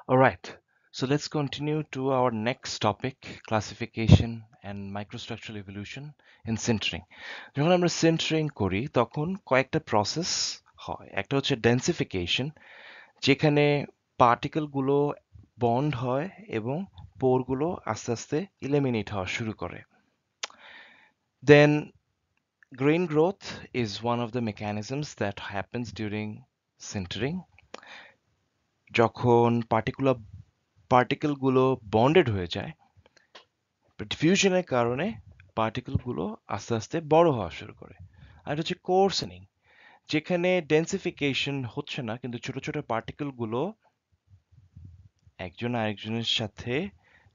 All right, so let's continue to our next topic, classification and microstructural evolution in sintering. যখন আমরা sintering করি তখন কয়েকটা process হয়। একটা হচ্ছে ডেন্সিফিকেশন, যেখানে পার্টিকেল গুলো বন্ড হয় এবং পোর গুলো আস্তে আস্তে ইলিমিনেট হওয়া শুরু করে। Then grain growth is one of the mechanisms that happens during sintering. যখন পার্টিকেল গুলো বন্ডেড হয়ে যায়, ডিফিউশনের কারণে পার্টিকেল গুলো আস্তে আস্তে বড় হওয়া শুরু করে। আর হচ্ছে কোর্সেনিং, যেখানে ডেন্সিফিকেশন হচ্ছে না কিন্তু ছোট ছোট পার্টিকেল গুলো একজন আরেকজনের সাথে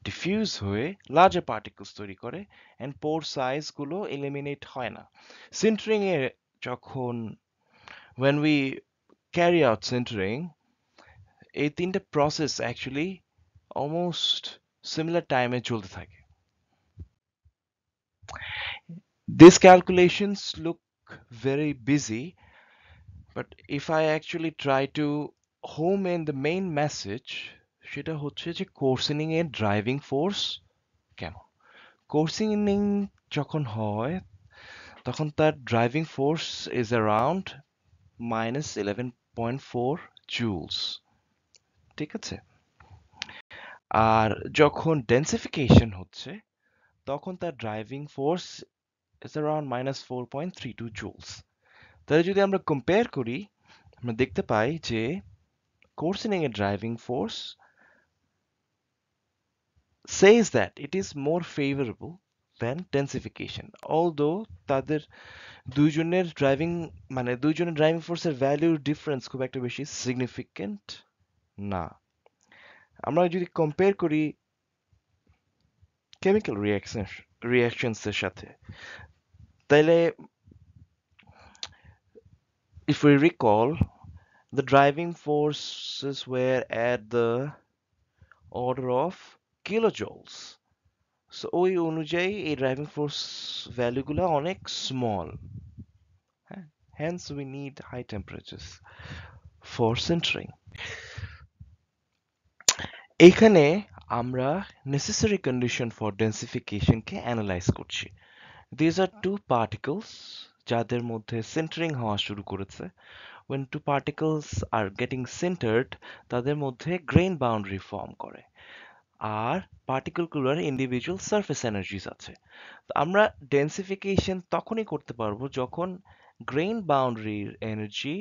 ডিফিউজ হয়ে লার্জার পার্টিকেলস তৈরি করে এন্ড পোর সাইজ গুলো এলিমিনেট হয় না। সিন্টারিং এ যখন when we carry out sintering, এই তিনটে প্রসেস অ্যাকচুয়ালি অলমোস্ট সিমিলার টাইমে চলতে থাকে। These calculations look very busy, but if I actually try to home in the main message, সেটা হচ্ছে যে কোর্সেনিং এর ড্রাইভিং ফোর্স কেমন। কোর্সেনিং যখন হয় তখন তার driving force is around -11.4 joules, ঠিক আছে। আর যখন ডেন্সিফিকেশন হচ্ছে তখন তার driving force is around -4.32 joules. তাহলে যদি আমরা কম্পেয়ার করি, আমরা দেখতে পাই যে coarsening a driving force says that it is more favorable than densification, although তাদের দুইজনের ড্রাইভিং ফোর্সের ভ্যালুর ডিফারেন্স খুব একটা বেশি সিগনিফিকেন্ট না। আমরা যদি কম্পেয়ার করি কেমিক্যাল রিঅ্যাকশনস এর সাথে, তাহলে if we recall, the driving forces were at the order of kilojoules. So ওই অনুযায়ী এই ড্রাইভিং ফোর্স ভ্যালুগুলো অনেক স্মল। হ্যাঁ, hence we need high temperatures for sintering. এইখানে আমরা necessary condition for densification K analyze করছি। These are two particles যাদের মধ্যে sintering হওয়া শুরু করেছে। When two particles are getting sintered, তাদের মধ্যে grain boundary form করে। আর পার্টিকেলগুলোর ইন্ডিভিজুয়াল সারফেস এনার্জিস আছে। তো আমরা ডেন্সিফিকেশন তখনই করতে পারবো যখন গ্রেইন বাউন্ডারির energy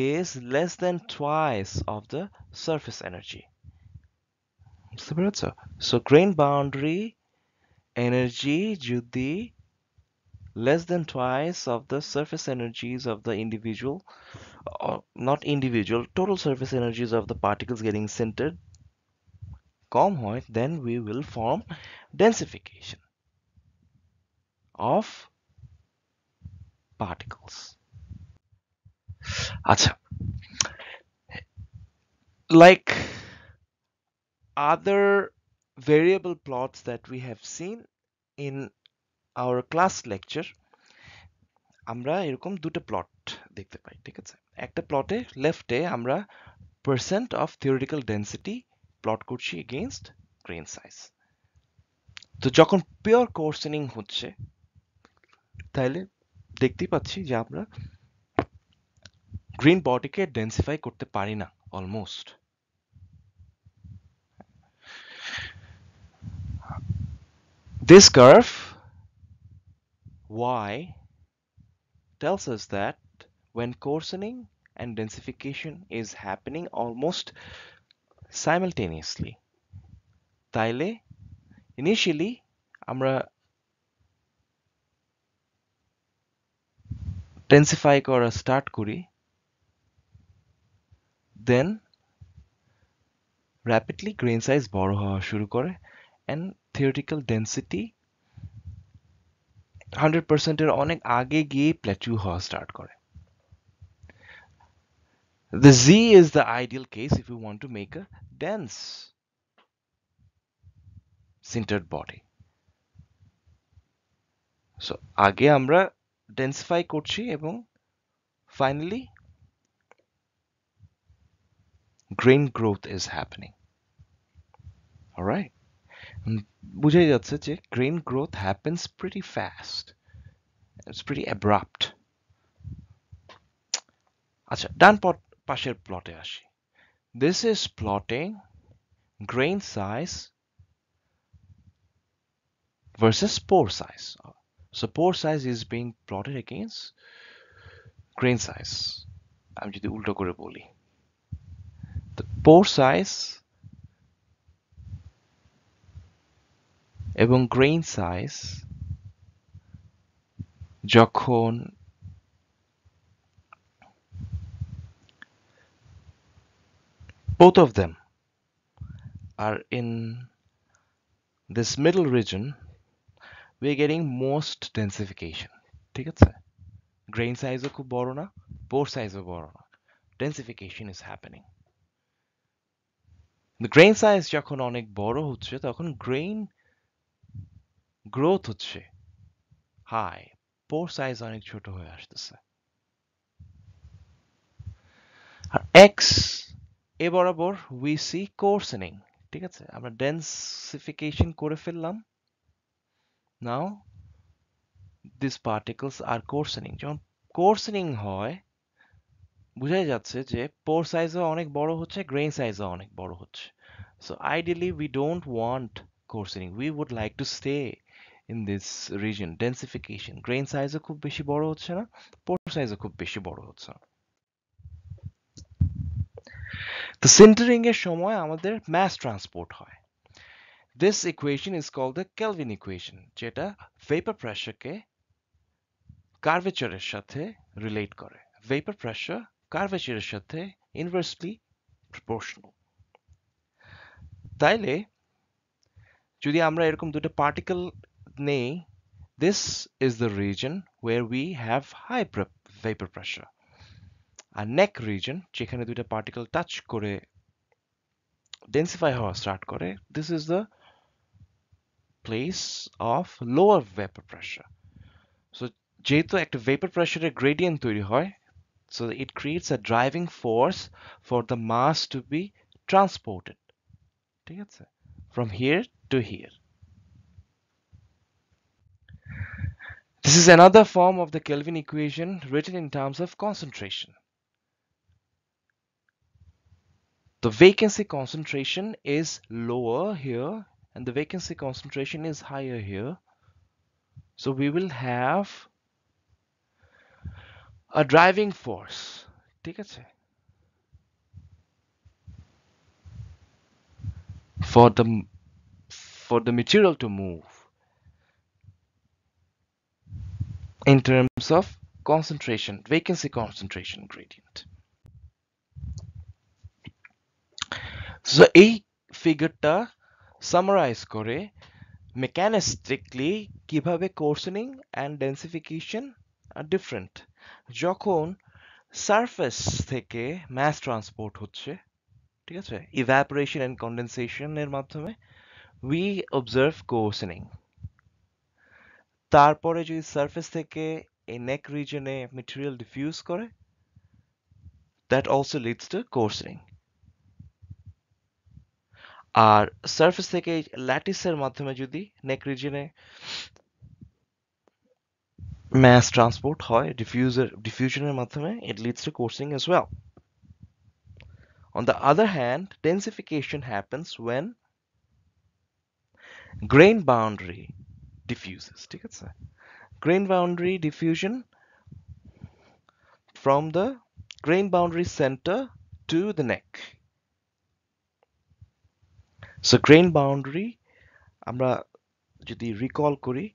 is less than twice of the surface energy. বুঝতে পেরেছো? So grain boundary energy যদি less than twice of the surface energies of the individual, or not individual, total surface energies of the particles getting sintered কম হয়, then we will form densification of particles. আচ্ছা, like other variable plots that we have seen in our class lecture, আমরা এরকম দুটো plot দেখতে পাই, ঠিক আছে। একটা প্লটে লেফটে আমরা percent of theoretical density plot করছি against grain size। তো যখন পিওর কোর্সেনিং হচ্ছে তাহলে দেখতেই পাচ্ছি যে আমরা গ্রিন বডিকে ডেন্সিফাই করতে পারি না almost. This curve y tells us that when coarsening and densification is happening almost simultaneously, তাইলে initially আমরা densify করা স্টার্ট করি, then rapidly grain size বড় হওয়া শুরু করে and theoretical density 100% এর অনেক আগে গিয়ে প্ল্যাটিউ হওয়া স্টার্ট করে। The Z is the ideal case if you want to make a dense sintered body. So আগে আমরা ডেন্সিফাই করছি এবং finally grain growth is happening. alright? বুঝাই যাচ্ছে যে grain growth happens pretty fast. It's pretty abrupt. আচ্ছা, পাশের প্লটে আসি. This is plotting grain size versus pore size. So pore size is being plotted against grain size. আমি যদি উল্টো করে বলি, the pore size এবং grain size যখন both of them are in this middle region, we're getting most densification. ঠিক আছে? Grain size ও খুব বড় না, pore size ও বড় না. Densification is happening. The grain size যখন অনেক বড় হচ্ছে তখন grain growth হচ্ছে high, pore size অনেক ছোট হয়ে আসতেছে. আর x এ বরাবর we see coarsening. ঠিক আছে? আমরা densification করে ফেললাম. Now these particles are coarsening. যখন coarsening হয় বুঝাই যাচ্ছে যে pore size ও অনেক বড় হচ্ছে, grain size ও অনেক বড় হচ্ছে. So ideally we don't want coarsening. We would like to stay in this region. Densification. Grain size ও খুব বেশি বড় হচ্ছে না, pore size ও খুব বেশি বড় হচ্ছে না. তো sintering এর সময় আমাদের mass transport হয়. This equation is called the Kelvin equation, যেটা vapor pressure কে curvature এর সাথে relate করে. Vapor pressure curvature এর সাথে inversely proportional. তাইলে যদি আমরা এরকম দুটো particle নেই, this is the region where we have high vapor pressure. R neck region যেখানে দুটো particle touch করে densify হওয়া start করে, this is the place of lower vapor pressure. So যেহেতু একটা vapor pressure এর gradient তৈরি হয়, so it creates a driving force for the mass to be transported. ঠিক আছে? From here to here. This is another form of the Kelvin equation written in terms of concentration. The vacancy concentration is lower here and the vacancy concentration is higher here. So we will have a driving force. ঠিক আছে? For the material to move in terms of concentration, vacancy concentration gradient. So এই ফিগারটা summarise করে mechanistically কিভাবে coarsening and densification are different. যখন surface থেকে mass transport হচ্ছে, ঠিক আছে, evaporation and condensation এর মাধ্যমে we observe coarsening. তারপরে যদি সারফেস থেকে এই neck region এ material diffuse করে, that also leads to coarsening. আর সারফেস থেকে ল্যাটিসের মাধ্যমে যদি neck region এ mass transport হয় diffusionের মাধ্যমে, it leads to coarsening as well. On the other hand, densification happens when grain boundary diffuses. ঠিক আছে? Grain boundary diffusion from the grain boundary center to the neck. So grain boundary আমরা যদি recall করি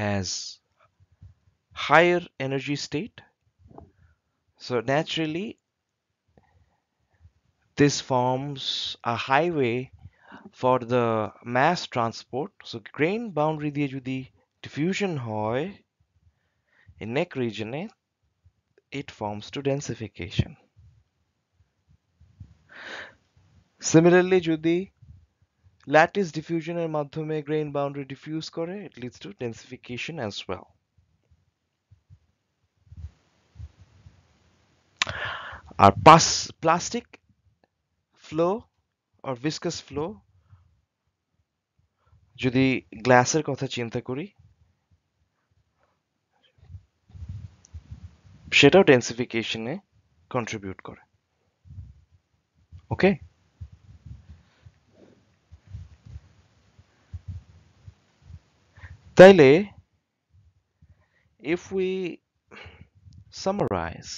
has higher energy state. So naturally this forms a highway for the mass transport. So grain boundary দিয়ে যদি diffusion হয় in neck region A, it forms to densification. Similarly যদি lattice ডিফিউশনের মাধ্যমে grain boundary diffuse করে, it leads to densification as well. R plastic flow or viscous flow, যদি গ্লাসের কথা চিন্তা করি, সেটাও ডেন্সিফিকেশনে কন্ট্রিবিউট করে। ওকে, তাইলে if we summarize